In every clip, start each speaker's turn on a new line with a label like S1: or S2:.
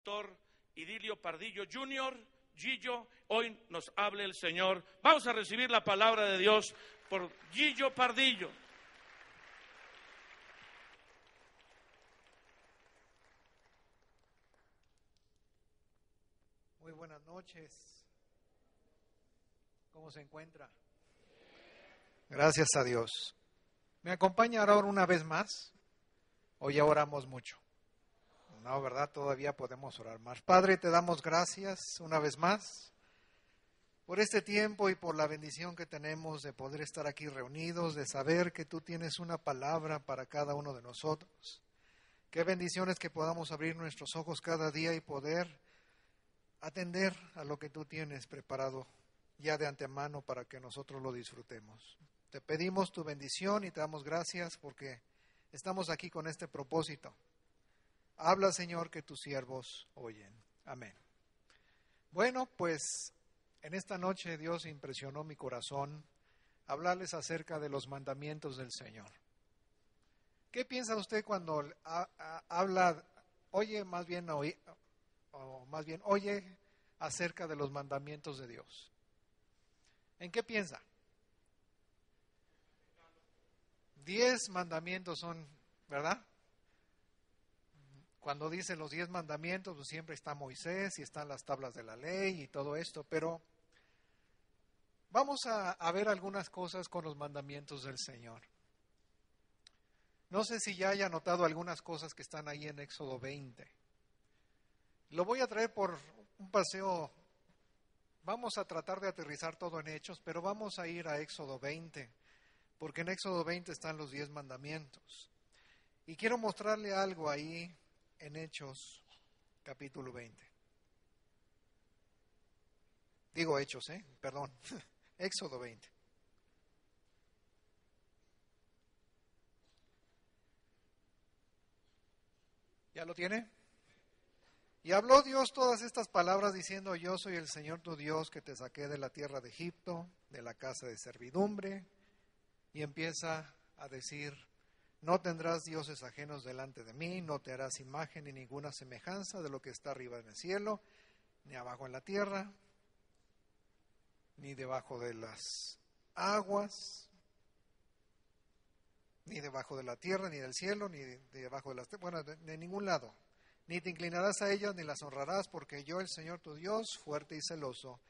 S1: pastor Idilio Pardillo Jr., Gillo, hoy nos hable el Señor. Vamos a recibir la palabra de Dios por Gillo Pardillo.
S2: Muy buenas noches. ¿Cómo se encuentra? Gracias a Dios. ¿Me acompaña ahora una vez más? ¿O ya oramos mucho? No, ¿verdad? Todavía podemos orar más. Padre, te damos gracias una vez más por este tiempo y por la bendición que tenemos de poder estar aquí reunidos, de saber que tú tienes una palabra para cada uno de nosotros. Qué bendiciones que podamos abrir nuestros ojos cada día y poder atender a lo que tú tienes preparado ya de antemano para que nosotros lo disfrutemos. Te pedimos tu bendición y te damos gracias porque estamos aquí con este propósito. Habla, Señor, que tus siervos oyen. Amén. Bueno, pues en esta noche Dios impresionó mi corazón hablarles acerca de los mandamientos del Señor. ¿Qué piensa usted cuando habla, oye acerca de los mandamientos de Dios? ¿En qué piensa? 10 mandamientos son, ¿verdad? Cuando dice los 10 mandamientos, pues siempre está Moisés y están las tablas de la ley y todo esto, pero vamos a ver algunas cosas con los mandamientos del Señor. No sé si ya haya notado algunas cosas que están ahí en Éxodo 20. Lo voy a traer por un paseo. Vamos a tratar de aterrizar todo en Hechos, pero vamos a ir a Éxodo 20, porque en Éxodo 20 están los 10 mandamientos. Y quiero mostrarle algo ahí en Hechos, capítulo 20. Digo Hechos, perdón, Éxodo 20. ¿Ya lo tiene? Y habló Dios todas estas palabras diciendo: yo soy el Señor tu Dios que te saqué de la tierra de Egipto, de la casa de servidumbre. Y empieza a decir: no tendrás dioses ajenos delante de mí, no te harás imagen ni ninguna semejanza de lo que está arriba en el cielo, ni abajo en la tierra, ni debajo de las aguas, ni debajo de la tierra, ni del cielo, ni debajo de las... Bueno, de ningún lado. Ni te inclinarás a ellas, ni las honrarás, porque yo, el Señor tu Dios, fuerte y celoso,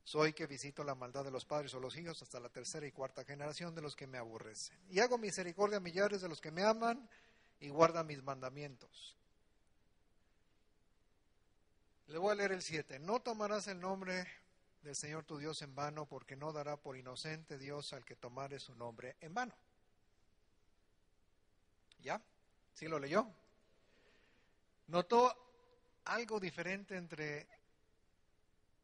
S2: soy que visito la maldad de los padres o los hijos hasta la tercera y cuarta generación de los que me aborrecen. Y hago misericordia a millares de los que me aman y guardan mis mandamientos. Le voy a leer el 7. No tomarás el nombre del Señor tu Dios en vano, porque no dará por inocente Dios al que tomare su nombre en vano. ¿Ya? ¿Sí lo leyó? ¿Notó algo diferente entre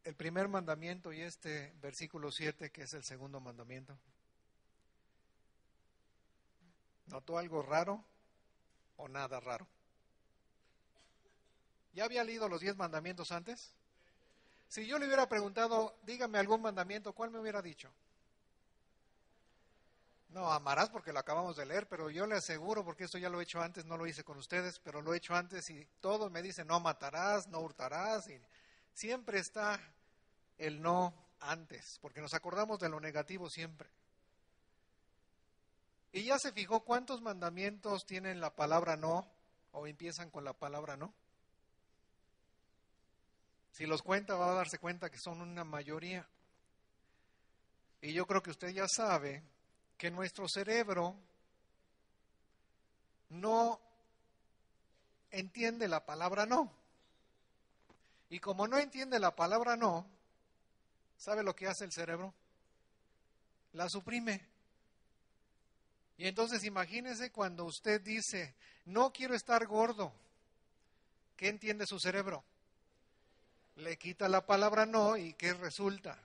S2: el primer mandamiento y este versículo 7, que es el segundo mandamiento? ¿Notó algo raro o nada raro? ¿Ya había leído los 10 mandamientos antes? Si yo le hubiera preguntado, dígame algún mandamiento, ¿cuál me hubiera dicho? No, amarás, porque lo acabamos de leer, pero yo le aseguro, porque esto ya lo he hecho antes, no lo hice con ustedes, pero lo he hecho antes y todos me dicen: no matarás, no hurtarás, y siempre está el no antes, porque nos acordamos de lo negativo siempre. ¿Y ya se fijó cuántos mandamientos tienen la palabra no o empiezan con la palabra no? Si los cuenta va a darse cuenta que son una mayoría. Y yo creo que usted ya sabe que nuestro cerebro no entiende la palabra no. Y como no entiende la palabra no, ¿sabe lo que hace el cerebro? La suprime. Y entonces imagínese cuando usted dice: no quiero estar gordo. ¿Qué entiende su cerebro? Le quita la palabra no y ¿qué resulta?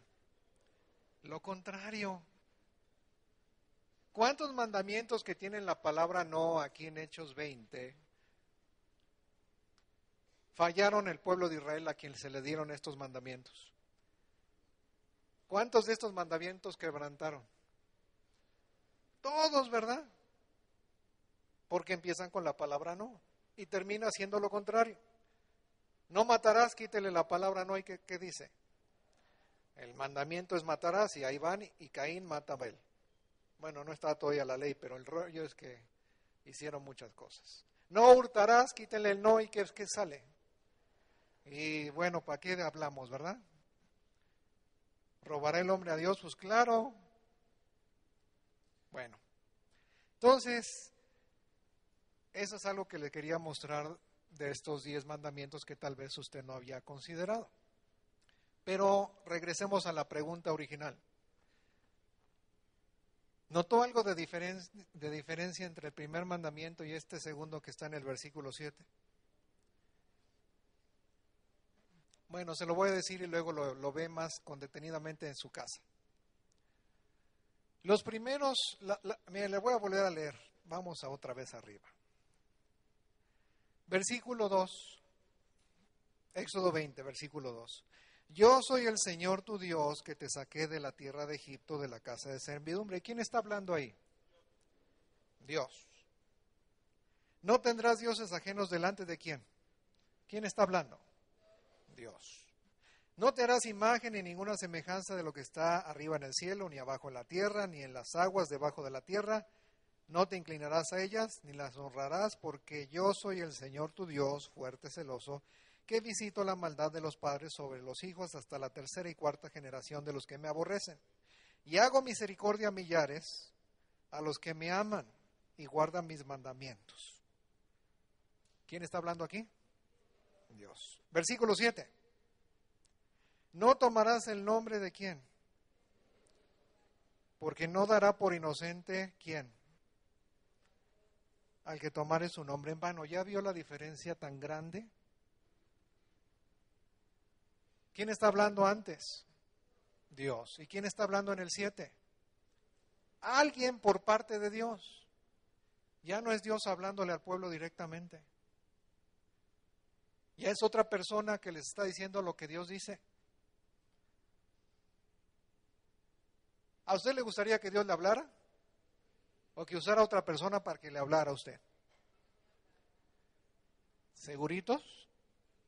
S2: Lo contrario. ¿Cuántos mandamientos que tienen la palabra no aquí en Hechos 20 fallaron el pueblo de Israel a quien se le dieron estos mandamientos? ¿Cuántos de estos mandamientos quebrantaron? Todos, ¿verdad? Porque empiezan con la palabra no y termina haciendo lo contrario. No matarás, quítele la palabra no. ¿Y qué dice? El mandamiento es matarás, y ahí van, y Caín mata a Abel. Bueno, no está todavía la ley, pero el rollo es que hicieron muchas cosas. No hurtarás, quítele el no, y ¿qué sale? Y bueno, ¿para qué hablamos, verdad? ¿Robará el hombre a Dios? Pues claro. Bueno, entonces, eso es algo que le quería mostrar de estos 10 mandamientos que tal vez usted no había considerado. Pero regresemos a la pregunta original. ¿Notó algo de diferencia entre el primer mandamiento y este segundo que está en el versículo 7? Bueno, se lo voy a decir y luego lo ve más detenidamente en su casa. Los primeros, mire, le voy a volver a leer. Vamos a otra vez arriba. Versículo 2, Éxodo 20, versículo 2. Yo soy el Señor tu Dios que te saqué de la tierra de Egipto, de la casa de servidumbre. ¿Quién está hablando ahí? Dios. No tendrás dioses ajenos delante de quién. ¿Quién está hablando? Dios. No te harás imagen ni ninguna semejanza de lo que está arriba en el cielo, ni abajo en la tierra, ni en las aguas debajo de la tierra. No te inclinarás a ellas, ni las honrarás, porque yo soy el Señor tu Dios, fuerte, celoso, que visito la maldad de los padres sobre los hijos hasta la tercera y cuarta generación de los que me aborrecen. Y hago misericordia a millares, a los que me aman y guardan mis mandamientos. ¿Quién está hablando aquí? Dios. Versículo 7. No tomarás el nombre de quién, porque no dará por inocente quién, al que tomare su nombre en vano. ¿Ya vio la diferencia tan grande? ¿Quién está hablando antes? Dios. ¿Y quién está hablando en el 7? Alguien por parte de Dios. Ya no es Dios hablándole al pueblo directamente. Ya es otra persona que les está diciendo lo que Dios dice. ¿A usted le gustaría que Dios le hablara? ¿O que usara a otra persona para que le hablara a usted? ¿Seguritos?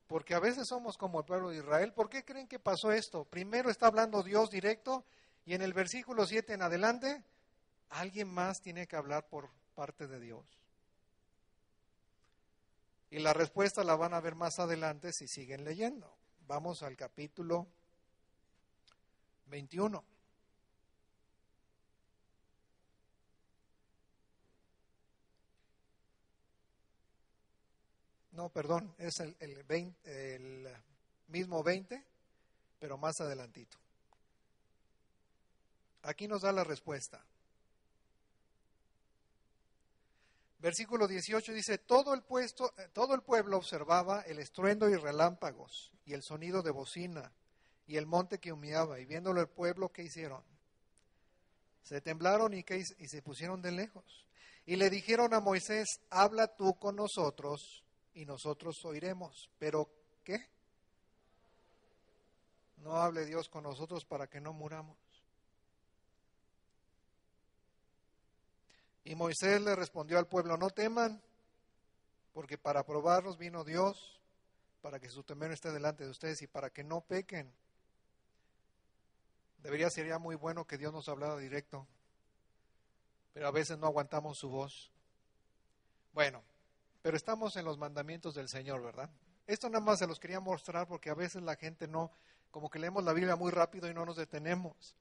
S2: Porque a veces somos como el pueblo de Israel. ¿Por qué creen que pasó esto? Primero está hablando Dios directo y en el versículo 7 en adelante, alguien más tiene que hablar por parte de Dios. Y la respuesta la van a ver más adelante si siguen leyendo. Vamos al capítulo 21. No, perdón, es el mismo 20, pero más adelantito. Aquí nos da la respuesta. Versículo 18 dice, todo el pueblo observaba el estruendo y relámpagos, y el sonido de bocina, y el monte que humeaba, y viéndolo el pueblo, ¿qué hicieron? Se temblaron y se pusieron de lejos. Y le dijeron a Moisés, habla tú con nosotros, y nosotros oiremos. ¿Pero qué? No hable Dios con nosotros para que no muramos. Y Moisés le respondió al pueblo, no teman, porque para probarlos vino Dios, para que su temor esté delante de ustedes y para que no pequen. Sería muy bueno que Dios nos hablara directo, pero a veces no aguantamos su voz. Bueno, pero estamos en los mandamientos del Señor, ¿verdad? Esto nada más se los quería mostrar porque a veces la gente no, como que leemos la Biblia muy rápido y no nos detenemos.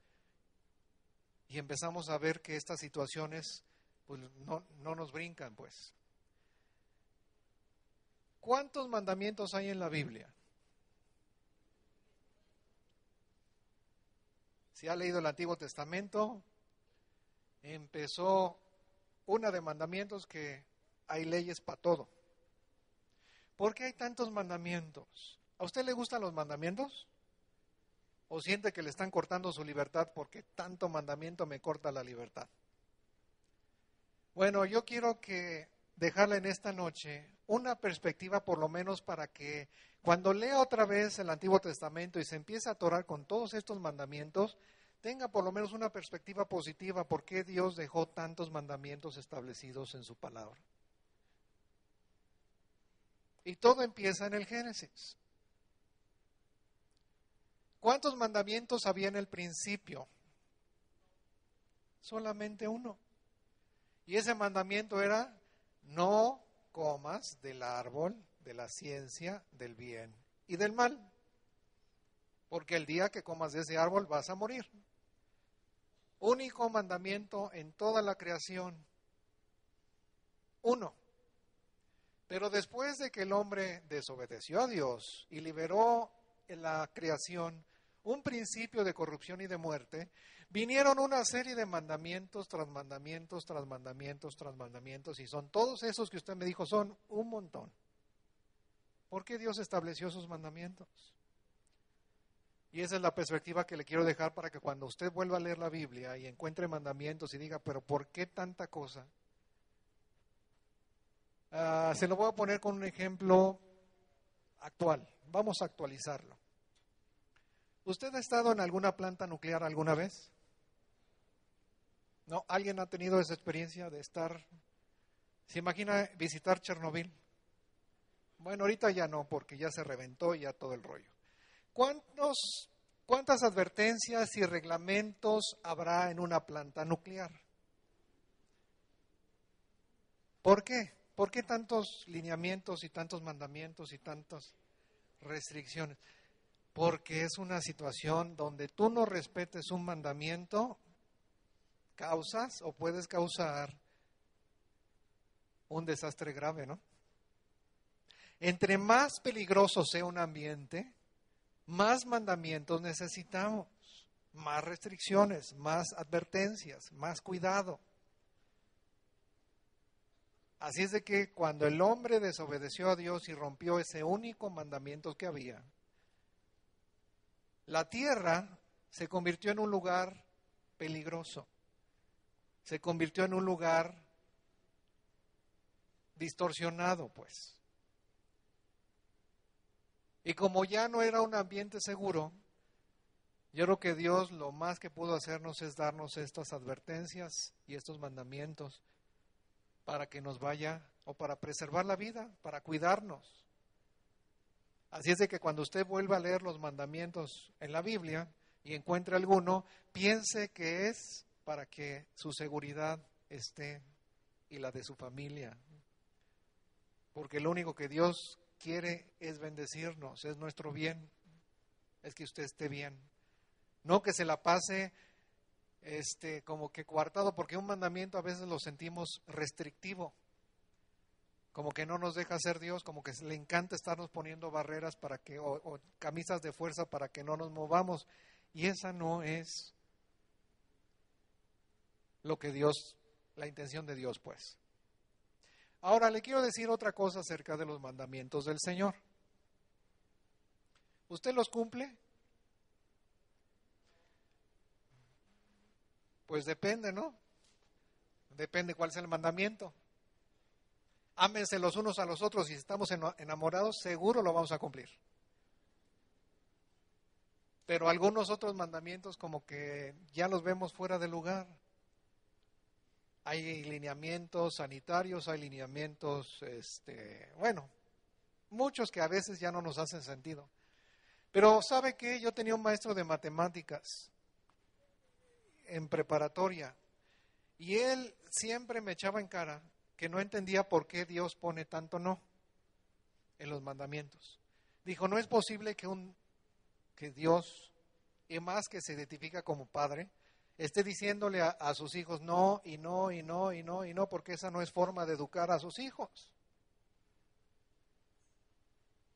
S2: Y empezamos a ver que estas situaciones pues no nos brincan, pues. ¿Cuántos mandamientos hay en la Biblia? Si ha leído el Antiguo Testamento, empezó una de mandamientos que hay leyes para todo. ¿Por qué hay tantos mandamientos? ¿A usted le gustan los mandamientos? ¿O siente que le están cortando su libertad porque tanto mandamiento me corta la libertad? Bueno, yo quiero dejarle en esta noche una perspectiva por lo menos para que cuando lea otra vez el Antiguo Testamento y se empiece a atorar con todos estos mandamientos, tenga por lo menos una perspectiva positiva por qué Dios dejó tantos mandamientos establecidos en su palabra. Y todo empieza en el Génesis. ¿Cuántos mandamientos había en el principio? Solamente uno. Y ese mandamiento era: no comas del árbol de la ciencia del bien y del mal, porque el día que comas de ese árbol vas a morir. Único mandamiento en toda la creación. Uno. Pero después de que el hombre desobedeció a Dios y liberó en la creación un principio de corrupción y de muerte, vinieron una serie de mandamientos tras mandamientos, tras mandamientos, tras mandamientos, y son todos esos que usted me dijo, son un montón. ¿Por qué Dios estableció sus mandamientos? Y esa es la perspectiva que le quiero dejar para que cuando usted vuelva a leer la Biblia y encuentre mandamientos y diga, pero ¿por qué tanta cosa? Se lo voy a poner con un ejemplo actual. Vamos a actualizarlo. ¿Usted ha estado en alguna planta nuclear alguna vez? ¿No? ¿Alguien ha tenido esa experiencia de estar? ¿Se imagina visitar Chernobyl? Bueno, ahorita ya no, porque ya se reventó y ya todo el rollo. ¿Cuántas advertencias y reglamentos habrá en una planta nuclear? ¿Por qué? ¿Por qué tantos lineamientos y tantos mandamientos y tantas restricciones? Porque es una situación donde tú no respetes un mandamiento, causas o puedes causar un desastre grave, ¿no? Entre más peligroso sea un ambiente, más mandamientos necesitamos, más restricciones, más advertencias, más cuidado. Así es de que cuando el hombre desobedeció a Dios y rompió ese único mandamiento que había, la tierra se convirtió en un lugar peligroso, se convirtió en un lugar distorsionado, pues. Y como ya no era un ambiente seguro, yo creo que Dios lo más que pudo hacernos es darnos estas advertencias y estos mandamientos para que nos vaya, o para preservar la vida, para cuidarnos. Así es de que cuando usted vuelva a leer los mandamientos en la Biblia y encuentre alguno, piense que es para que su seguridad esté y la de su familia. Porque lo único que Dios quiere es bendecirnos, es nuestro bien, es que usted esté bien. No que se la pase como que coartado, porque un mandamiento a veces lo sentimos restrictivo, como que no nos deja ser Dios, como que le encanta estarnos poniendo barreras para que, o camisas de fuerza para que no nos movamos, y esa no es lo que Dios, la intención de Dios, pues. Ahora le quiero decir otra cosa acerca de los mandamientos del Señor. ¿Usted los cumple? Pues depende, ¿no? Depende cuál es el mandamiento. Ámense los unos a los otros, y si estamos enamorados, seguro lo vamos a cumplir. Pero algunos otros mandamientos como que ya los vemos fuera de lugar. Hay lineamientos sanitarios, hay lineamientos, muchos que a veces ya no nos hacen sentido. Pero ¿sabe qué? Yo tenía un maestro de matemáticas en preparatoria y él siempre me echaba en cara que no entendía por qué Dios pone tanto no en los mandamientos. Dijo, no es posible que Dios, y más que se identifica como padre, esté diciéndole a sus hijos no, y no, y no, y no, y no, porque esa no es forma de educar a sus hijos.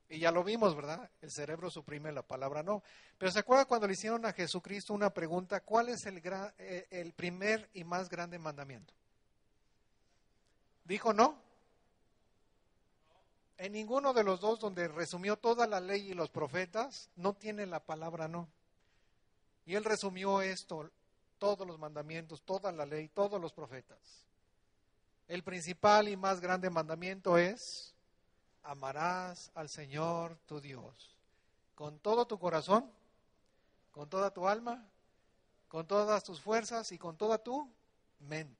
S2: Y ya lo vimos, ¿verdad? El cerebro suprime la palabra no. Pero ¿se acuerda cuando le hicieron a Jesucristo una pregunta? ¿Cuál es el primer y más grande mandamiento? Dijo no. En ninguno de los dos, donde resumió toda la ley y los profetas, no tiene la palabra no. Y él resumió esto, todos los mandamientos, toda la ley, todos los profetas. El principal y más grande mandamiento es: amarás al Señor tu Dios con todo tu corazón, con toda tu alma, con todas tus fuerzas y con toda tu mente.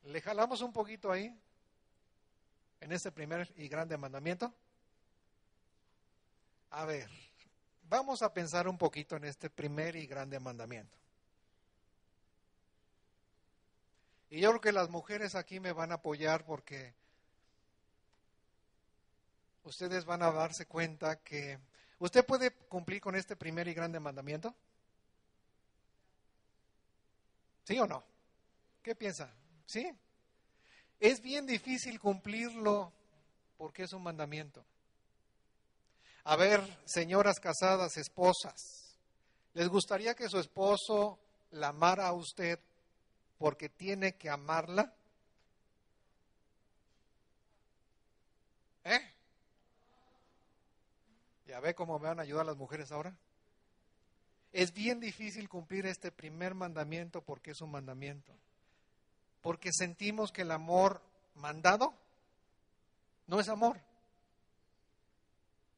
S2: ¿Le jalamos un poquito ahí en este primer y grande mandamiento? A ver, vamos a pensar un poquito en este primer y grande mandamiento. Y yo creo que las mujeres aquí me van a apoyar porque ustedes van a darse cuenta que usted puede cumplir con este primer y grande mandamiento. ¿Sí o no? ¿Qué piensa? ¿Sí? Es bien difícil cumplirlo porque es un mandamiento. A ver, señoras casadas, esposas, ¿les gustaría que su esposo la amara a usted porque tiene que amarla? ¿Eh? ¿Ya ve cómo me van a ayudar las mujeres ahora? Es bien difícil cumplir este primer mandamiento porque es un mandamiento. Porque sentimos que el amor mandado no es amor.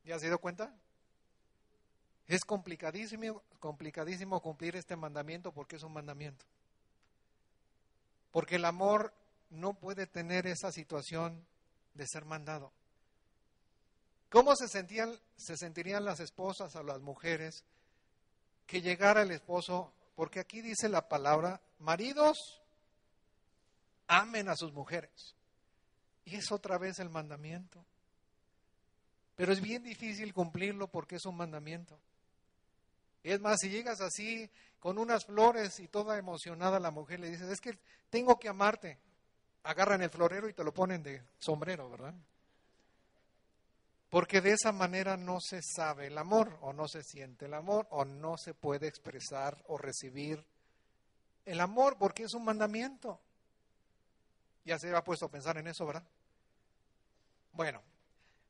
S2: ¿Ya se dio cuenta? Es complicadísimo cumplir este mandamiento porque es un mandamiento. Porque el amor no puede tener esa situación de ser mandado. ¿Cómo se sentirían las esposas o las mujeres que llegara el esposo? Porque aquí dice la palabra, maridos, amen a sus mujeres. Y es otra vez el mandamiento. Pero es bien difícil cumplirlo porque es un mandamiento. Es más, si llegas así con unas flores y toda emocionada la mujer le dices, es que tengo que amarte. Agarran el florero y te lo ponen de sombrero, ¿verdad? Porque de esa manera no se sabe el amor, o no se siente el amor, o no se puede expresar o recibir el amor, porque es un mandamiento. Ya se ha puesto a pensar en eso, ¿verdad? Bueno,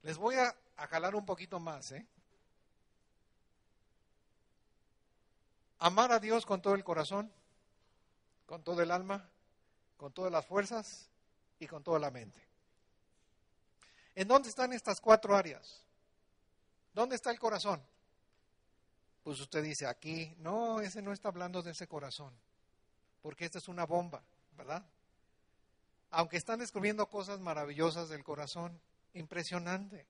S2: les voy a jalar un poquito más, ¿eh? Amar a Dios con todo el corazón, con todo el alma, con todas las fuerzas y con toda la mente. ¿En dónde están estas 4 áreas? ¿Dónde está el corazón? Pues usted dice aquí, no, ese no está hablando de ese corazón, porque esta es una bomba, ¿verdad? Aunque están descubriendo cosas maravillosas del corazón, impresionante.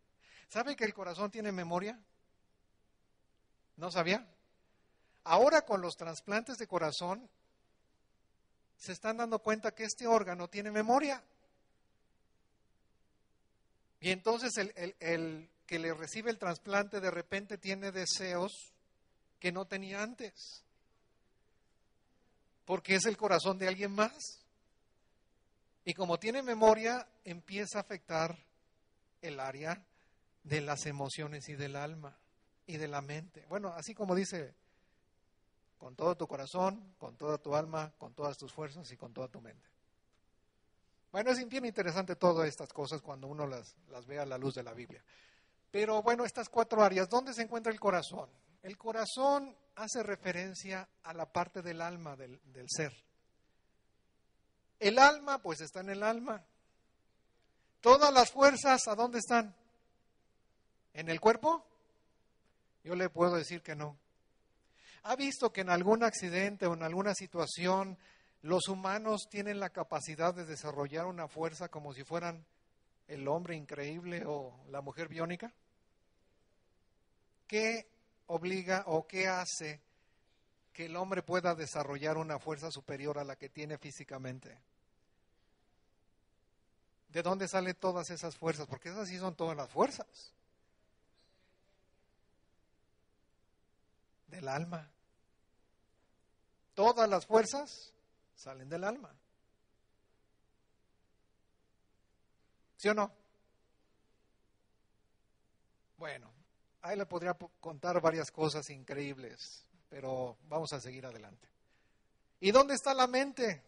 S2: ¿Sabe que el corazón tiene memoria? ¿No sabía? Ahora con los trasplantes de corazón se están dando cuenta que este órgano tiene memoria. Y entonces el que le recibe el trasplante de repente tiene deseos que no tenía antes. Porque es el corazón de alguien más. Y como tiene memoria, empieza a afectar el área de las emociones y del alma y de la mente. Bueno, así como dice, con todo tu corazón, con toda tu alma, con todas tus fuerzas y con toda tu mente. Bueno, es bien interesante todas estas cosas cuando uno las ve a la luz de la Biblia. Pero bueno, estas 4 áreas, ¿dónde se encuentra el corazón? El corazón hace referencia a la parte del alma del ser. El alma, pues está en el alma. Todas las fuerzas, ¿a dónde están? ¿En el cuerpo? Yo le puedo decir que no. ¿Ha visto que en algún accidente o en alguna situación los humanos tienen la capacidad de desarrollar una fuerza como si fueran el hombre increíble o la mujer biónica? ¿Qué obliga o qué hace que el hombre pueda desarrollar una fuerza superior a la que tiene físicamente? ¿De dónde salen todas esas fuerzas? Porque esas sí son todas las fuerzas. Del alma. Todas las fuerzas salen del alma. ¿Sí o no? Bueno, ahí le podría contar varias cosas increíbles, pero vamos a seguir adelante. ¿Y dónde está la mente?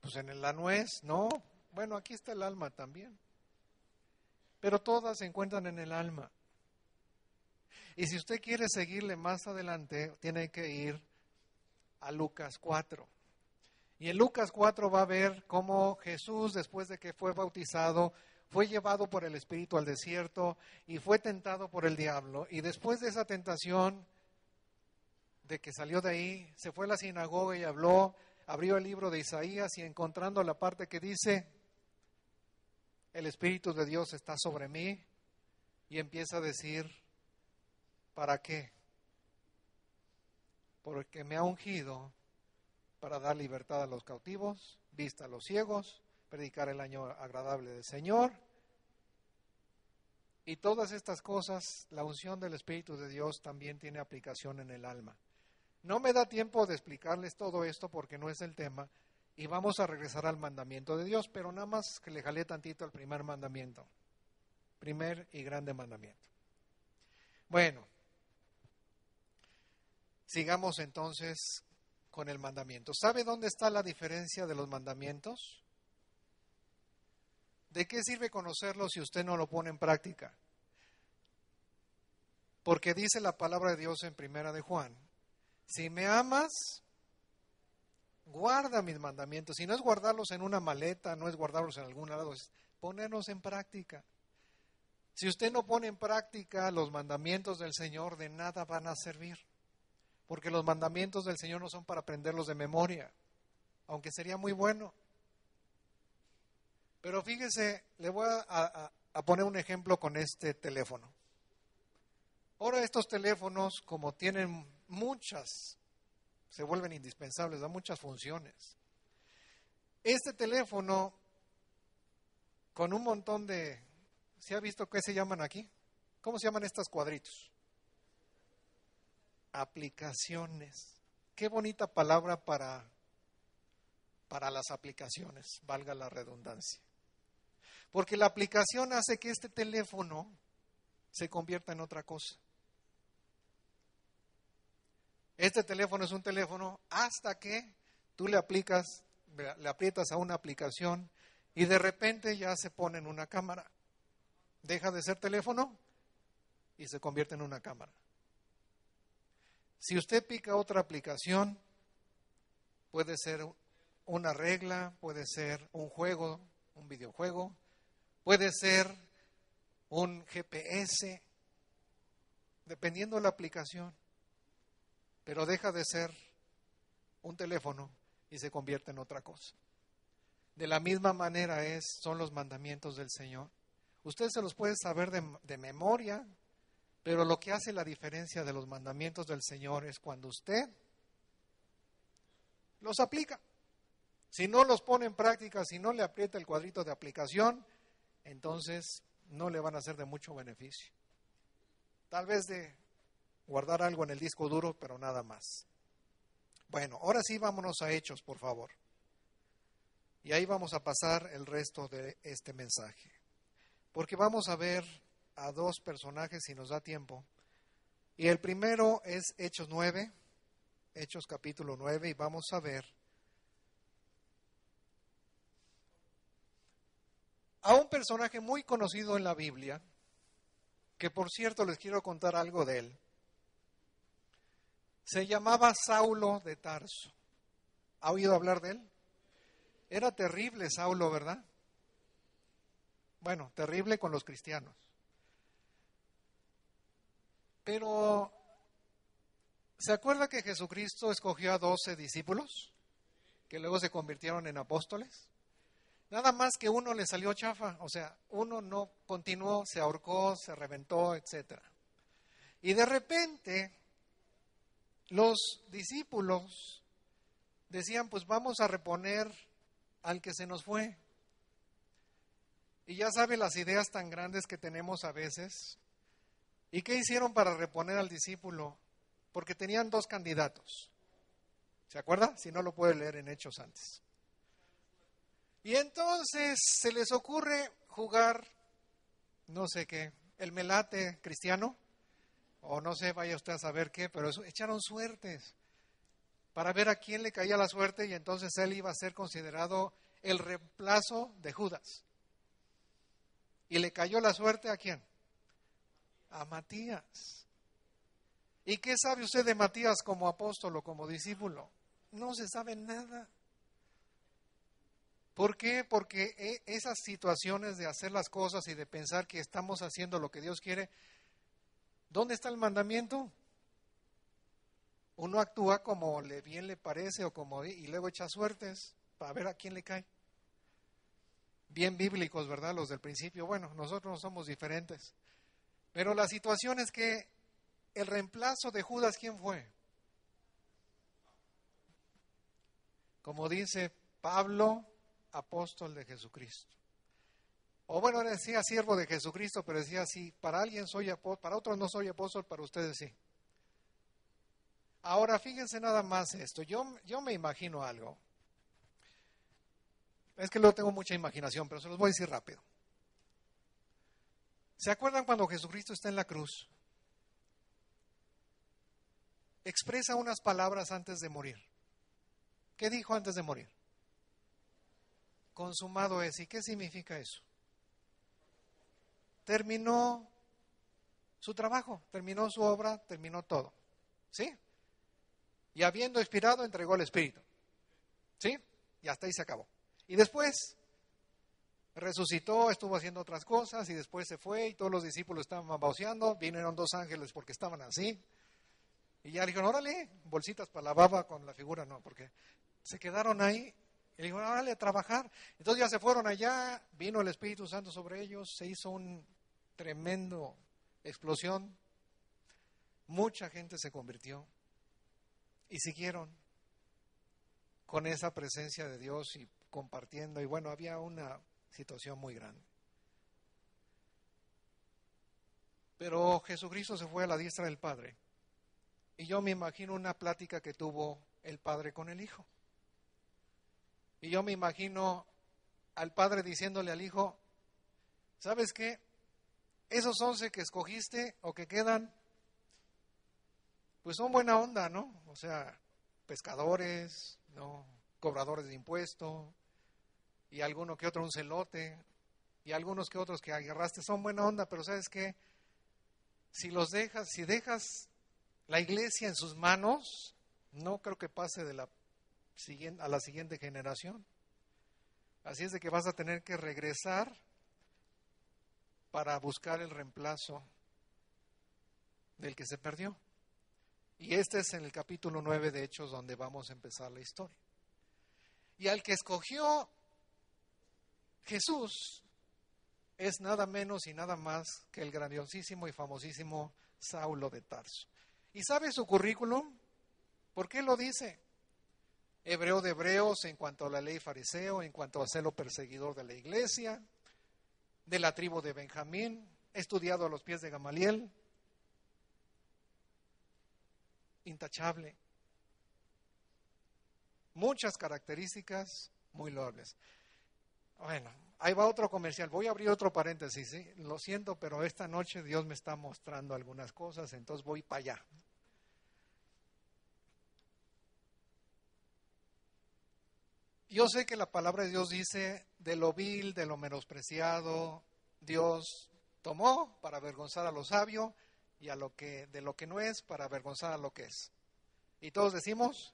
S2: Pues en la nuez, ¿no? Bueno, aquí está el alma también. Pero todas se encuentran en el alma. Y si usted quiere seguirle más adelante, tiene que ir a Lucas 4. Y en Lucas 4 va a ver cómo Jesús, después de que fue bautizado, fue llevado por el Espíritu al desierto y fue tentado por el diablo. Y después de esa tentación, de que salió de ahí, se fue a la sinagoga y habló, abrió el libro de Isaías y encontrando la parte que dice, el Espíritu de Dios está sobre mí, y empieza a decir, ¿para qué? Porque me ha ungido para dar libertad a los cautivos, vista a los ciegos, predicar el año agradable del Señor. Y todas estas cosas, la unción del Espíritu de Dios también tiene aplicación en el alma. No me da tiempo de explicarles todo esto porque no es el tema, y vamos a regresar al mandamiento de Dios, pero nada más que le jalé tantito al primer mandamiento, primer y grande mandamiento. Bueno, sigamos entonces con el mandamiento. ¿Sabe dónde está la diferencia de los mandamientos? ¿De qué sirve conocerlo si usted no lo pone en práctica? Porque dice la palabra de Dios en Primera de Juan, si me amas, guarda mis mandamientos. Si no es guardarlos en una maleta, no es guardarlos en algún lado, es ponerlos en práctica. Si usted no pone en práctica los mandamientos del Señor, de nada van a servir. Porque los mandamientos del Señor no son para aprenderlos de memoria, aunque sería muy bueno. Pero fíjese, le voy a poner un ejemplo con este teléfono. Ahora estos teléfonos, como tienen muchas, se vuelven indispensables, dan muchas funciones. Este teléfono, con un montón de, ¿se ha visto qué se llaman aquí? ¿Cómo se llaman estos cuadritos? Aplicaciones. Qué bonita palabra para las aplicaciones, valga la redundancia. Porque la aplicación hace que este teléfono se convierta en otra cosa. Este teléfono es un teléfono hasta que tú le aprietas a una aplicación y de repente ya se pone en una cámara. Deja de ser teléfono y se convierte en una cámara. Si usted pica otra aplicación, puede ser una regla, puede ser un juego, un videojuego, puede ser un GPS, dependiendo de la aplicación, pero deja de ser un teléfono y se convierte en otra cosa. De la misma manera son los mandamientos del Señor. Usted se los puede saber de memoria, pero lo que hace la diferencia de los mandamientos del Señor es cuando usted los aplica. Si no los pone en práctica, si no le aprieta el cuadrito de aplicación, entonces no le van a ser de mucho beneficio. Tal vez de guardar algo en el disco duro, pero nada más. Bueno, ahora sí vámonos a Hechos, por favor. Y ahí vamos a pasar el resto de este mensaje. Porque vamos a ver a dos personajes si nos da tiempo. Y el primero es Hechos 9, Hechos capítulo 9, y vamos a ver a un personaje muy conocido en la Biblia, que por cierto les quiero contar algo de él. Se llamaba Saulo de Tarso. ¿Ha oído hablar de él? Era terrible Saulo, ¿verdad? Bueno, terrible con los cristianos. Pero, ¿se acuerda que Jesucristo escogió a 12 discípulos? Que luego se convirtieron en apóstoles. Nada más que uno le salió chafa, o sea, uno no continuó, se ahorcó, se reventó, etc. Y de repente, los discípulos decían, pues vamos a reponer al que se nos fue. Y ya sabe las ideas tan grandes que tenemos a veces. ¿Y qué hicieron para reponer al discípulo? Porque tenían dos candidatos. ¿Se acuerda? Si no, lo puede leer en Hechos antes. Y entonces se les ocurre jugar, no sé qué, el melate cristiano, o no sé, vaya usted a saber qué, pero echaron suertes para ver a quién le caía la suerte y entonces él iba a ser considerado el reemplazo de Judas. ¿Y le cayó la suerte a quién? A Matías. ¿Y qué sabe usted de Matías como apóstol o como discípulo? No se sabe nada. ¿Por qué? Porque esas situaciones de hacer las cosas y de pensar que estamos haciendo lo que Dios quiere, ¿dónde está el mandamiento? Uno actúa como bien le parece y luego echa suertes para ver a quién le cae. Bien bíblicos, ¿verdad? Los del principio. Bueno, nosotros no somos diferentes. Pero la situación es que el reemplazo de Judas, ¿quién fue? Como dice Pablo, apóstol de Jesucristo. O bueno, decía siervo de Jesucristo, pero decía así, para alguien soy apóstol, para otros no soy apóstol, para ustedes sí. Ahora, fíjense nada más esto, yo me imagino algo. Es que luego tengo mucha imaginación, pero se los voy a decir rápido. ¿Se acuerdan cuando Jesucristo está en la cruz? Expresa unas palabras antes de morir. ¿Qué dijo antes de morir? Consumado es. ¿Y qué significa eso? Terminó su trabajo, terminó su obra, terminó todo. ¿Sí? Y habiendo expirado, entregó el Espíritu. ¿Sí? Y hasta ahí se acabó. Y después resucitó, estuvo haciendo otras cosas y después se fue y todos los discípulos estaban baboseando. Vinieron 2 ángeles porque estaban así. Y ya dijeron, órale, bolsitas para la baba con la figura, no, porque se quedaron ahí. Y dijeron, órale, a trabajar. Entonces ya se fueron allá, vino el Espíritu Santo sobre ellos, se hizo un tremendo explosión. Mucha gente se convirtió y siguieron con esa presencia de Dios y compartiendo. Y bueno, había una situación muy grande. Pero Jesucristo se fue a la diestra del Padre. Y yo me imagino una plática que tuvo el Padre con el Hijo. Y yo me imagino al Padre diciéndole al Hijo, ¿sabes qué? Esos 11 que escogiste o que quedan, pues son buena onda, ¿no? O sea, pescadores, ¿no? Cobradores de impuestos, y alguno que otro un celote, y algunos que otros que agarraste son buena onda, pero ¿sabes qué? Si dejas la iglesia en sus manos, no creo que pase a la siguiente generación. Así es de que vas a tener que regresar para buscar el reemplazo del que se perdió. Y este es en el capítulo 9 de Hechos donde vamos a empezar la historia. Y al que escogió Jesús es nada menos y nada más que el grandiosísimo y famosísimo Saulo de Tarso. ¿Y sabe su currículum? ¿Por qué lo dice? Hebreo de hebreos en cuanto a la ley fariseo, en cuanto a celo perseguidor de la iglesia, de la tribu de Benjamín, estudiado a los pies de Gamaliel, intachable. Muchas características muy loables. Bueno, ahí va otro comercial. Voy a abrir otro paréntesis, ¿sí? Lo siento, pero esta noche Dios me está mostrando algunas cosas, entonces voy para allá. Yo sé que la palabra de Dios dice, de lo vil, de lo menospreciado, Dios tomó para avergonzar a lo sabio y de lo que no es para avergonzar a lo que es. Y todos decimos,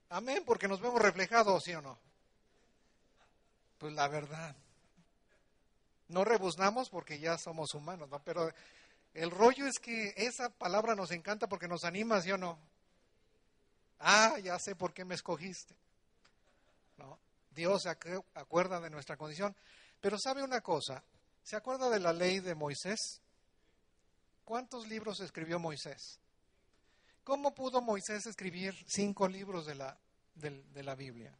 S2: amén, porque nos vemos reflejados, ¿sí o no? Pues la verdad, no rebuznamos porque ya somos humanos, ¿no? Pero el rollo es que esa palabra nos encanta porque nos anima, ¿sí o no? Ah, ya sé por qué me escogiste. ¿No? Dios se acuerda de nuestra condición. Pero ¿sabe una cosa? ¿Se acuerda de la ley de Moisés? ¿Cuántos libros escribió Moisés? ¿Cómo pudo Moisés escribir 5 libros de la Biblia?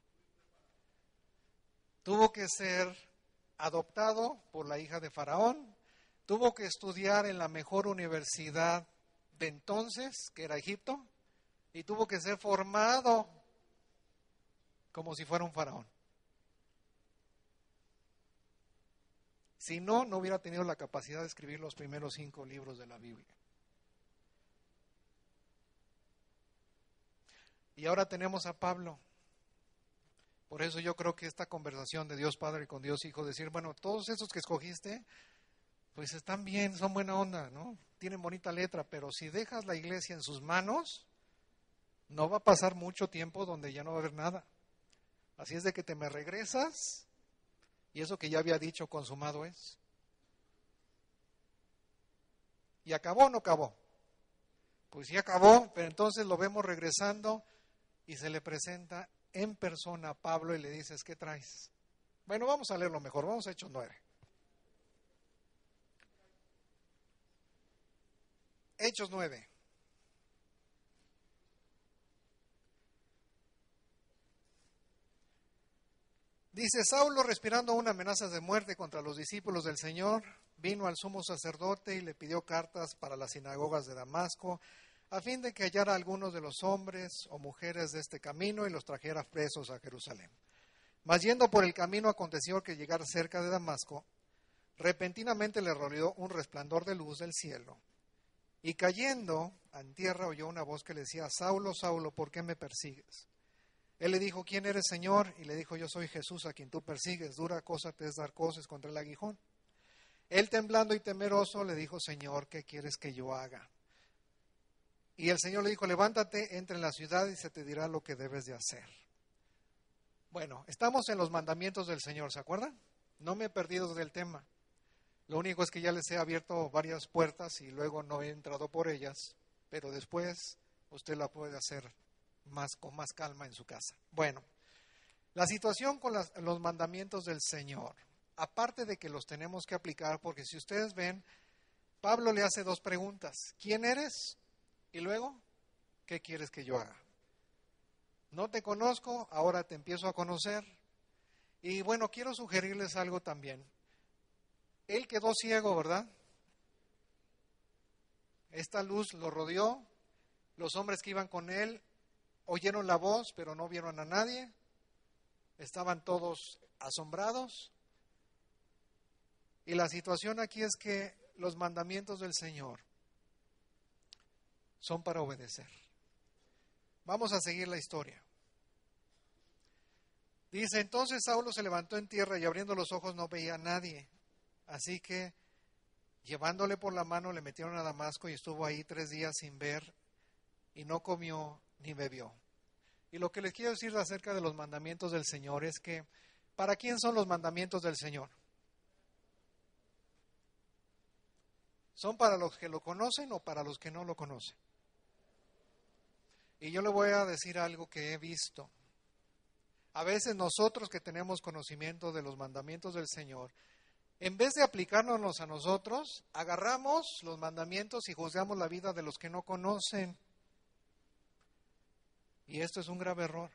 S2: Tuvo que ser adoptado por la hija de Faraón, tuvo que estudiar en la mejor universidad de entonces, que era Egipto, y tuvo que ser formado como si fuera un faraón. Si no, no hubiera tenido la capacidad de escribir los primeros 5 libros de la Biblia. Y ahora tenemos a Pablo. Por eso yo creo que esta conversación de Dios Padre con Dios Hijo, decir, bueno, todos esos que escogiste, pues están bien, son buena onda, ¿no? Tienen bonita letra, pero si dejas la iglesia en sus manos, no va a pasar mucho tiempo donde ya no va a haber nada. Así es de que te me regresas, y eso que ya había dicho, consumado es. ¿Y acabó o no acabó? Pues sí acabó, pero entonces lo vemos regresando y se le presenta en persona a Pablo y le dices, ¿qué traes? Bueno, vamos a leerlo mejor, vamos a Hechos 9. Hechos 9. Dice, Saulo, respirando una amenaza de muerte contra los discípulos del Señor, vino al sumo sacerdote y le pidió cartas para las sinagogas de Damasco, a fin de que hallara a algunos de los hombres o mujeres de este camino y los trajera presos a Jerusalén. Mas yendo por el camino aconteció que llegar cerca de Damasco, repentinamente le rodeó un resplandor de luz del cielo, y cayendo en tierra oyó una voz que le decía, Saulo, Saulo, ¿por qué me persigues? Él le dijo, ¿quién eres, Señor? Y le dijo, yo soy Jesús a quien tú persigues, dura cosa te es dar coces contra el aguijón. Él temblando y temeroso le dijo, Señor, ¿qué quieres que yo haga? Y el Señor le dijo, levántate, entra en la ciudad y se te dirá lo que debes de hacer. Bueno, estamos en los mandamientos del Señor, ¿se acuerdan? No me he perdido del tema. Lo único es que ya les he abierto varias puertas y luego no he entrado por ellas, pero después usted la puede hacer con más calma en su casa. Bueno, la situación con los mandamientos del Señor, aparte de que los tenemos que aplicar, porque si ustedes ven, Pablo le hace dos preguntas. ¿Quién eres? Y luego, ¿qué quieres que yo haga? No te conozco, ahora te empiezo a conocer. Y bueno, quiero sugerirles algo también. Él quedó ciego, ¿verdad? Esta luz lo rodeó. Los hombres que iban con él oyeron la voz, pero no vieron a nadie. Estaban todos asombrados. Y la situación aquí es que los mandamientos del Señor son para obedecer. Vamos a seguir la historia. Dice, entonces Saulo se levantó en tierra y abriendo los ojos no veía a nadie. Así que, llevándole por la mano, le metieron a Damasco y estuvo ahí 3 días sin ver y no comió ni bebió. Y lo que les quiero decir acerca de los mandamientos del Señor es que, ¿para quién son los mandamientos del Señor? ¿Son para los que lo conocen o para los que no lo conocen? Y yo le voy a decir algo que he visto. A veces nosotros que tenemos conocimiento de los mandamientos del Señor, en vez de aplicárnoslos a nosotros, agarramos los mandamientos y juzgamos la vida de los que no conocen. Y esto es un grave error,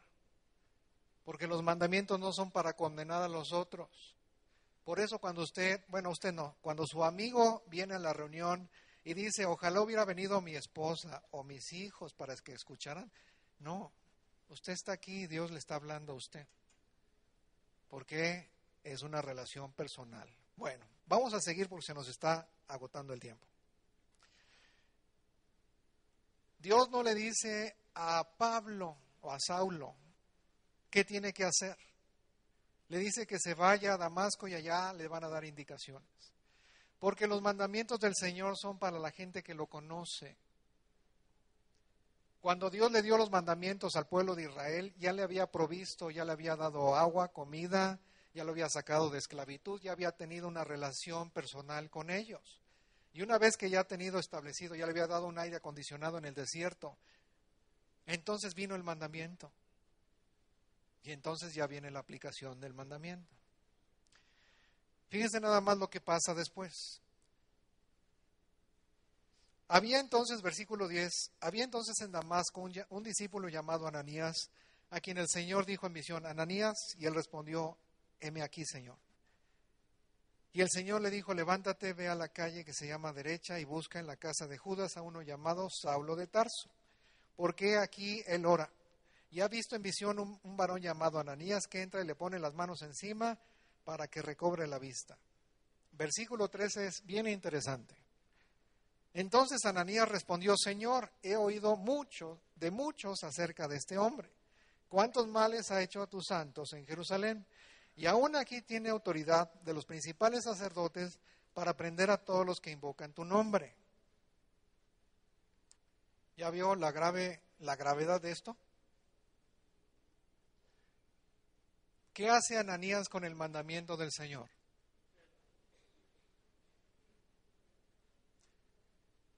S2: porque los mandamientos no son para condenar a los otros. Por eso cuando usted no, cuando su amigo viene a la reunión y dice, ojalá hubiera venido mi esposa o mis hijos para que escucharan, no, usted está aquí y Dios le está hablando a usted, porque es una relación personal. Bueno, vamos a seguir porque se nos está agotando el tiempo. Dios no le dice a Pablo o a Saulo qué tiene que hacer. Le dice que se vaya a Damasco y allá le van a dar indicaciones. Porque los mandamientos del Señor son para la gente que lo conoce. Cuando Dios le dio los mandamientos al pueblo de Israel, ya le había provisto, ya le había dado agua, comida, ya lo había sacado de esclavitud, ya había tenido una relación personal con ellos. Y una vez que ya ha tenido establecido, ya le había dado un aire acondicionado en el desierto, entonces vino el mandamiento. Y entonces ya viene la aplicación del mandamiento. Fíjense nada más lo que pasa después. Había entonces, versículo 10, había entonces en Damasco un discípulo llamado Ananías, a quien el Señor dijo en visión, Ananías, y él respondió, heme aquí, Señor. Y el Señor le dijo, levántate, ve a la calle que se llama Derecha y busca en la casa de Judas a uno llamado Saulo de Tarso, porque aquí él ora. Y ha visto en visión un varón llamado Ananías que entra y le pone las manos encima para que recobre la vista. Versículo 13 es bien interesante. Entonces Ananías respondió, Señor, he oído de muchos acerca de este hombre. ¿Cuántos males ha hecho a tus santos en Jerusalén? Y aún aquí tiene autoridad de los principales sacerdotes para prender a todos los que invocan tu nombre. ¿Ya vio la gravedad de esto? ¿Qué hace Ananías con el mandamiento del Señor?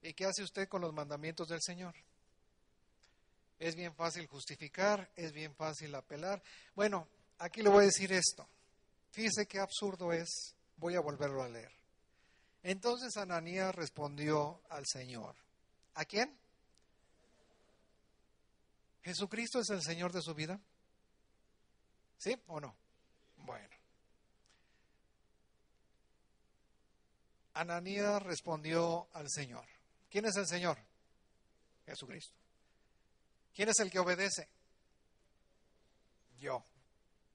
S2: ¿Y qué hace usted con los mandamientos del Señor? Es bien fácil justificar, es bien fácil apelar. Bueno, aquí le voy a decir esto. Fíjese qué absurdo es. Voy a volverlo a leer. Entonces Ananías respondió al Señor. ¿A quién? ¿Jesucristo es el Señor de su vida? ¿Sí o no? Bueno. Ananías respondió al Señor. ¿Quién es el Señor? Jesucristo. ¿Quién es el que obedece? Yo,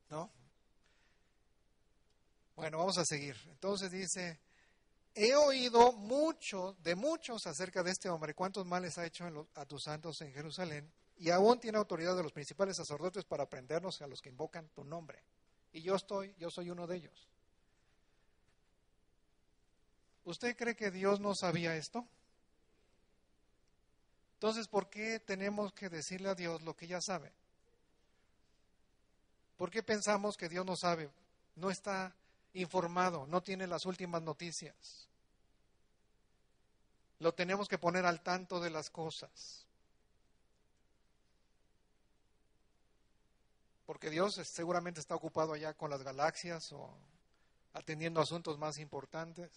S2: ¿no? Bueno, vamos a seguir. Entonces dice, he oído de muchos acerca de este hombre, cuántos males ha hecho a tus santos en Jerusalén, y aún tiene autoridad de los principales sacerdotes para prendernos a los que invocan tu nombre. Y yo soy uno de ellos. ¿Usted cree que Dios no sabía esto? Entonces, ¿por qué tenemos que decirle a Dios lo que ya sabe? ¿Por qué pensamos que Dios no sabe? No está informado, no tiene las últimas noticias. Lo tenemos que poner al tanto de las cosas. Porque Dios seguramente está ocupado allá con las galaxias o atendiendo asuntos más importantes.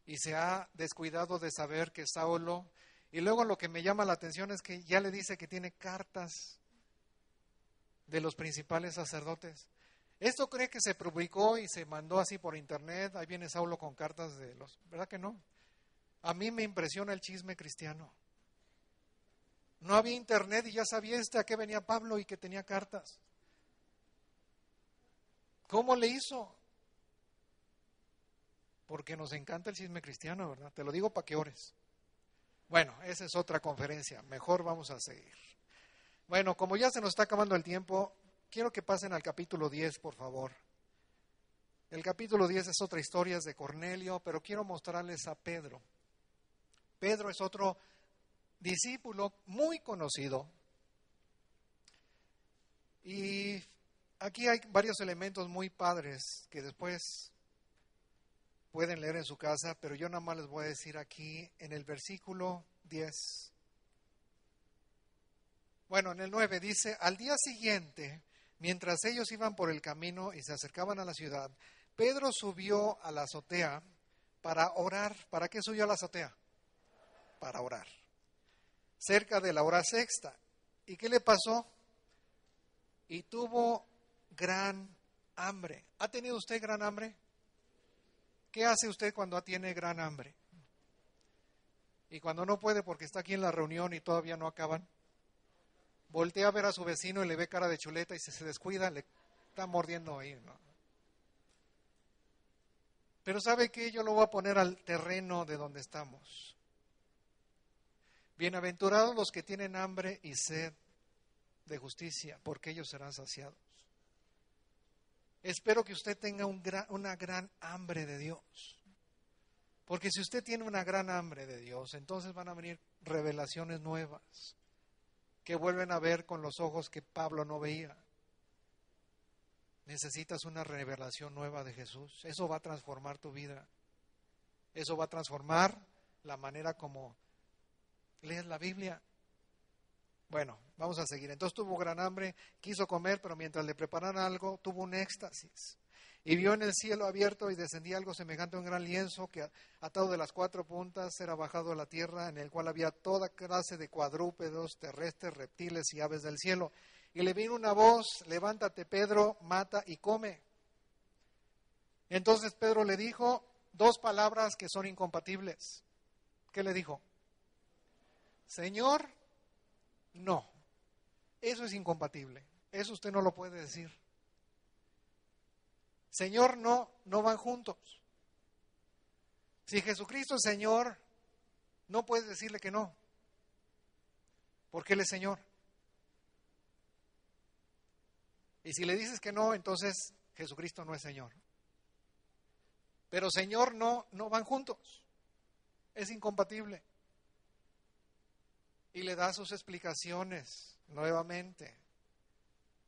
S2: Y se ha descuidado de saber que Saulo, y luego lo que me llama la atención es que ya le dice que tiene cartas de los principales sacerdotes. ¿Esto cree que se publicó y se mandó así por internet? Ahí viene Saulo con cartas de los... ¿Verdad que no? A mí me impresiona el chisme cristiano. No había internet y ya sabía a qué venía Pablo y que tenía cartas. ¿Cómo le hizo? Porque nos encanta el chisme cristiano, ¿verdad? Te lo digo para que ores. Bueno, esa es otra conferencia. Mejor vamos a seguir. Bueno, como ya se nos está acabando el tiempo, quiero que pasen al capítulo 10, por favor. El capítulo 10 es otra historia, es de Cornelio, pero quiero mostrarles a Pedro. Pedro es otro discípulo muy conocido. Y aquí hay varios elementos muy padres que después pueden leer en su casa, pero yo nada más les voy a decir aquí en el versículo 10. Bueno, en el 9 dice, al día siguiente, mientras ellos iban por el camino y se acercaban a la ciudad, Pedro subió a la azotea para orar. ¿Para qué subió a la azotea? Para orar. Cerca de la hora sexta. ¿Y qué le pasó? Y tuvo gran hambre. ¿Ha tenido usted gran hambre? ¿Qué hace usted cuando tiene gran hambre? Y cuando no puede porque está aquí en la reunión y todavía no acaban, voltea a ver a su vecino y le ve cara de chuleta y se descuida, le está mordiendo ahí, ¿no? Pero ¿sabe qué? Yo lo voy a poner al terreno de donde estamos. Bienaventurados los que tienen hambre y sed de justicia, porque ellos serán saciados. Espero que usted tenga una gran hambre de Dios. Porque si usted tiene una gran hambre de Dios, entonces van a venir revelaciones nuevas que vuelven a ver con los ojos que Pablo no veía. Necesitas una revelación nueva de Jesús. Eso va a transformar tu vida. Eso va a transformar la manera como lees la Biblia. Bueno, vamos a seguir. Entonces tuvo gran hambre, quiso comer, pero mientras le preparaban algo, tuvo un éxtasis. Y vio en el cielo abierto y descendía algo semejante a un gran lienzo que, atado de las 4 puntas, era bajado a la tierra, en el cual había toda clase de cuadrúpedos, terrestres, reptiles y aves del cielo. Y le vino una voz, levántate Pedro, mata y come. Entonces Pedro le dijo 2 palabras que son incompatibles. ¿Qué le dijo? Señor, no. Eso es incompatible. Eso usted no lo puede decir. Señor, no van juntos. Si Jesucristo es Señor, no puedes decirle que no, porque Él es Señor. Y si le dices que no, entonces Jesucristo no es Señor. Pero Señor no van juntos. Es incompatible. Y le da sus explicaciones nuevamente.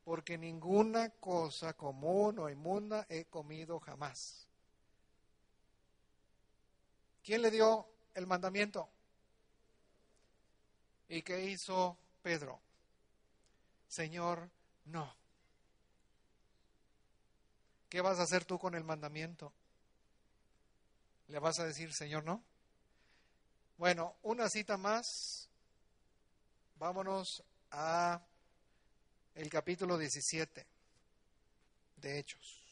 S2: Porque ninguna cosa común o inmunda he comido jamás. ¿Quién le dio el mandamiento? ¿Y qué hizo Pedro? Señor, no. ¿Qué vas a hacer tú con el mandamiento? ¿Le vas a decir, Señor, no? Bueno, una cita más. Vámonos a el capítulo 17 de Hechos.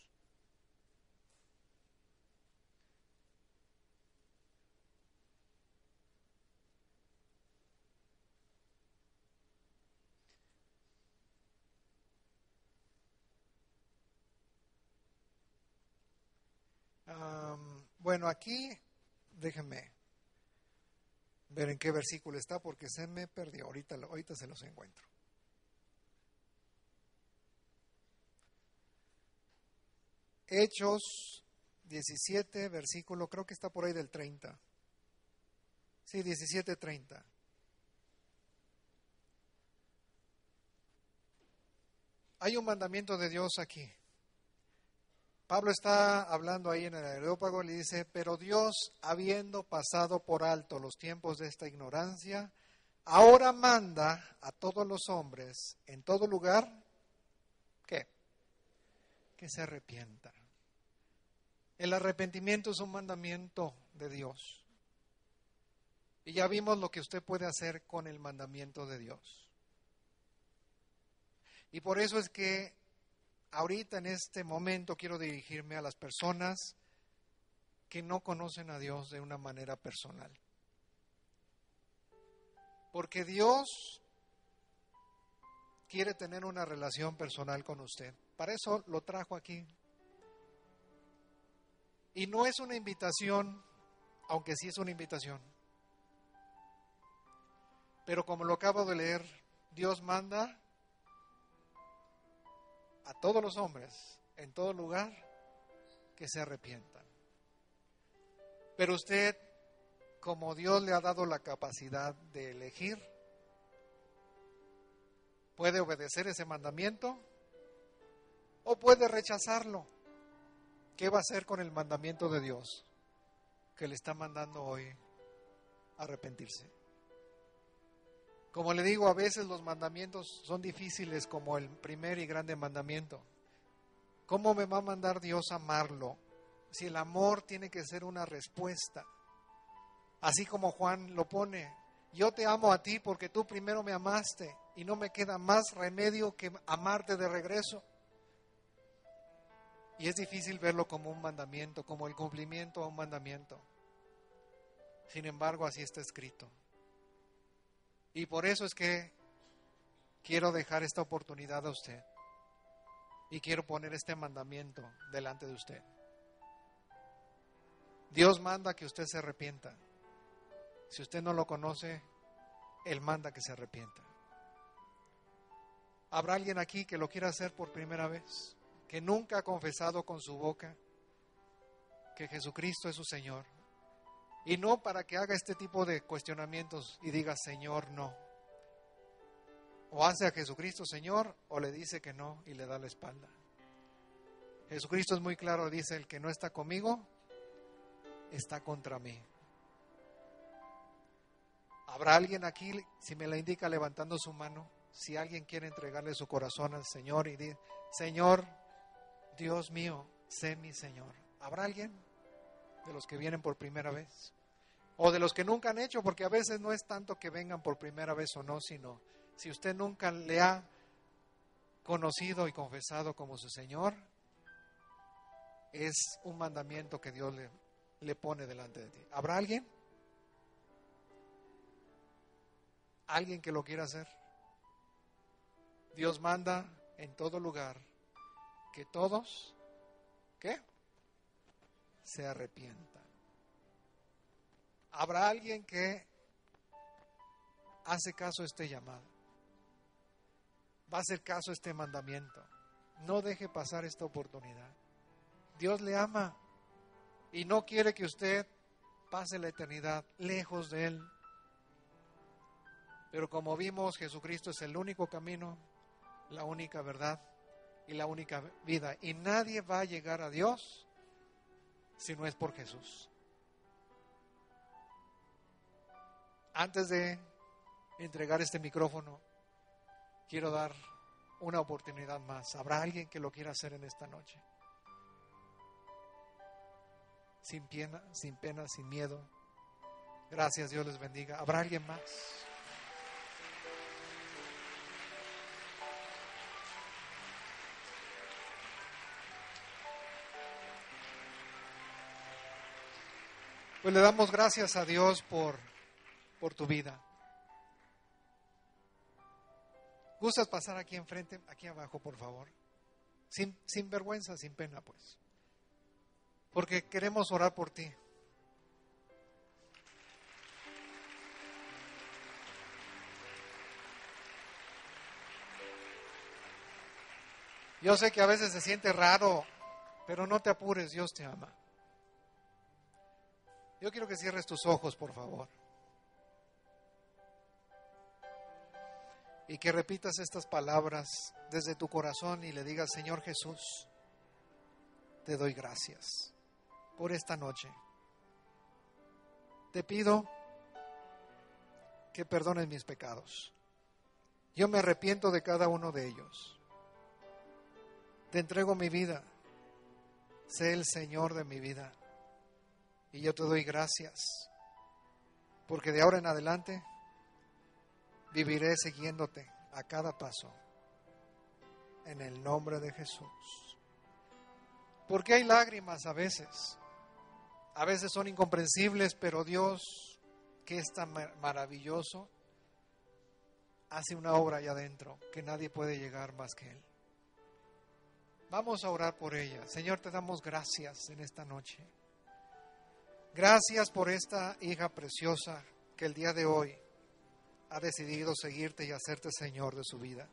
S2: Bueno, aquí déjenme ver en qué versículo está porque se me perdió. Ahorita se los encuentro. Hechos 17, versículo, creo que está por ahí del 30. Sí, 17:30. Hay un mandamiento de Dios aquí. Pablo está hablando ahí en el Areópago y le dice, pero Dios, habiendo pasado por alto los tiempos de esta ignorancia, ahora manda a todos los hombres en todo lugar, ¿qué? Que se arrepientan. El arrepentimiento es un mandamiento de Dios. Y ya vimos lo que usted puede hacer con el mandamiento de Dios. Y por eso es que ahorita en este momento quiero dirigirme a las personas que no conocen a Dios de una manera personal. Porque Dios quiere tener una relación personal con usted. Para eso lo trajo aquí. Y no es una invitación, aunque sí es una invitación. Pero como lo acabo de leer, Dios manda a todos los hombres, en todo lugar, que se arrepientan. Pero usted, como Dios le ha dado la capacidad de elegir, puede obedecer ese mandamiento o puede rechazarlo. ¿Qué va a hacer con el mandamiento de Dios que le está mandando hoy a arrepentirse? Como le digo, a veces los mandamientos son difíciles, como el primer y grande mandamiento. ¿Cómo me va a mandar Dios a amarlo? Si el amor tiene que ser una respuesta. Así como Juan lo pone, yo te amo a ti porque tú primero me amaste y no me queda más remedio que amarte de regreso. Y es difícil verlo como un mandamiento, como el cumplimiento a un mandamiento. Sin embargo, así está escrito. Y por eso es que quiero dejar esta oportunidad a usted. Y quiero poner este mandamiento delante de usted. Dios manda que usted se arrepienta. Si usted no lo conoce, Él manda que se arrepienta. ¿Habrá alguien aquí que lo quiera hacer por primera vez? Que nunca ha confesado con su boca que Jesucristo es su Señor. Y no para que haga este tipo de cuestionamientos y diga, Señor, no. O hace a Jesucristo Señor o le dice que no y le da la espalda. Jesucristo es muy claro, dice, el que no está conmigo, está contra mí. ¿Habrá alguien aquí, si me la indica levantando su mano, si alguien quiere entregarle su corazón al Señor y dice, Señor, Dios mío, sé mi Señor? ¿Habrá alguien de los que vienen por primera vez? O de los que nunca han hecho, porque a veces no es tanto que vengan por primera vez o no, sino si usted nunca le ha conocido y confesado como su Señor, es un mandamiento que Dios le pone delante de ti. ¿Habrá alguien? ¿Alguien que lo quiera hacer? Dios manda en todo lugar que todos, ¿qué? Se arrepientan. ¿Habrá alguien que hace caso a este llamado? Va a hacer caso a este mandamiento. No deje pasar esta oportunidad. Dios le ama y no quiere que usted pase la eternidad lejos de Él. Pero como vimos, Jesucristo es el único camino, la única verdad y la única vida. Y nadie va a llegar a Dios si no es por Jesús. Antes de entregar este micrófono, quiero dar una oportunidad más. ¿Habrá alguien que lo quiera hacer en esta noche? Sin pena, sin miedo. Gracias, Dios les bendiga. ¿Habrá alguien más? Pues le damos gracias a Dios por tu vida. ¿Gustas pasar aquí enfrente, aquí abajo, por favor? Sin vergüenza, sin pena, pues. Porque queremos orar por ti. Yo sé que a veces se siente raro, pero no te apures, Dios te ama. Yo quiero que cierres tus ojos, por favor. Y que repitas estas palabras desde tu corazón y le digas: Señor Jesús, te doy gracias por esta noche. Te pido que perdones mis pecados. Yo me arrepiento de cada uno de ellos. Te entrego mi vida. Sé el Señor de mi vida. Y yo te doy gracias, porque de ahora en adelante viviré siguiéndote a cada paso, en el nombre de Jesús. Porque hay lágrimas a veces son incomprensibles, pero Dios, que es tan maravilloso, hace una obra allá adentro que nadie puede llegar más que Él. Vamos a orar por ella. Señor, te damos gracias en esta noche. Gracias por esta hija preciosa que el día de hoy ha decidido seguirte y hacerte Señor de su vida.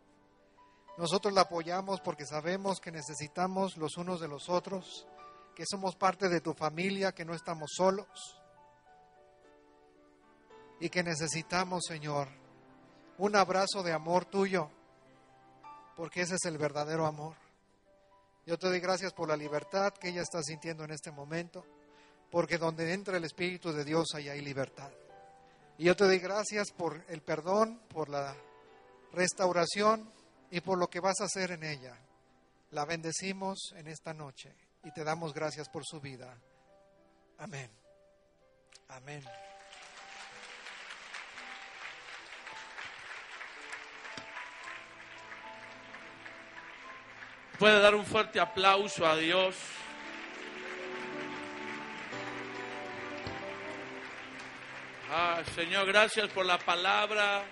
S2: Nosotros la apoyamos porque sabemos que necesitamos los unos de los otros, que somos parte de tu familia, que no estamos solos y que necesitamos, Señor, un abrazo de amor tuyo, porque ese es el verdadero amor. Yo te doy gracias por la libertad que ella está sintiendo en este momento, porque donde entra el Espíritu de Dios, ahí hay libertad. Y yo te doy gracias por el perdón, por la restauración y por lo que vas a hacer en ella. La bendecimos en esta noche y te damos gracias por su vida. Amén. Amén.
S1: Puede dar un fuerte aplauso a Dios. Señor, gracias por la palabra.